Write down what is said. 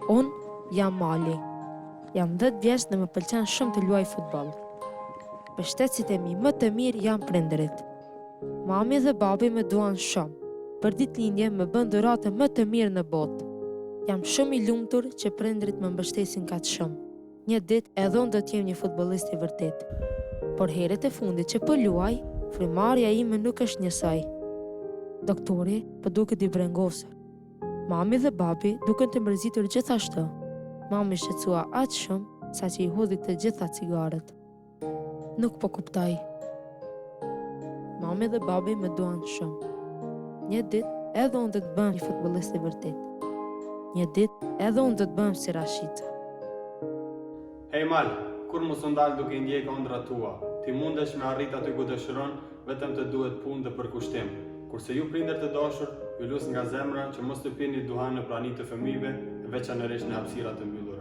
Unë jam Mali. Jam 10 vjeç dhe më pëlqen shumë të luaj futboll. Mbështetësit e mi më të mirë janë prindërit. Mami dhe babi më duan shumë. Për ditëlindje më bën dhuratë më të mirë në botë. Jam shumë i lumtur që prindërit më mbështesin kaq shumë. Një ditë edhe unë do të jem një futbollist i vërtet. Por herët e fundit që po luaj, frymarrja ime nuk është njësoj. Doktori po duket i brengosur. Mami dhe babi duken të mërzitur gjithashtu. Mami shqetësua aq shumë sa që i hodhi të gjitha cigaret. Nuk po kuptoj. Mami dhe babi më duan shumë. Një ditë edhe unë do të bëhem një futbollist i vërtet. Një ditë edhe unë do të bëhem si Rashid. Hej Mal, kur mos u ndal duke i ndjek ëndrat tua, ti mundesh me arrit aty ku dëshiron, vetëm të duhet punë dhe përkushtim. Kurse ju prindër të dashur, ju lus nga zemra që mos të pini duhan në prani të fëmijëve, veçanërisht në hapësira të mbyllura.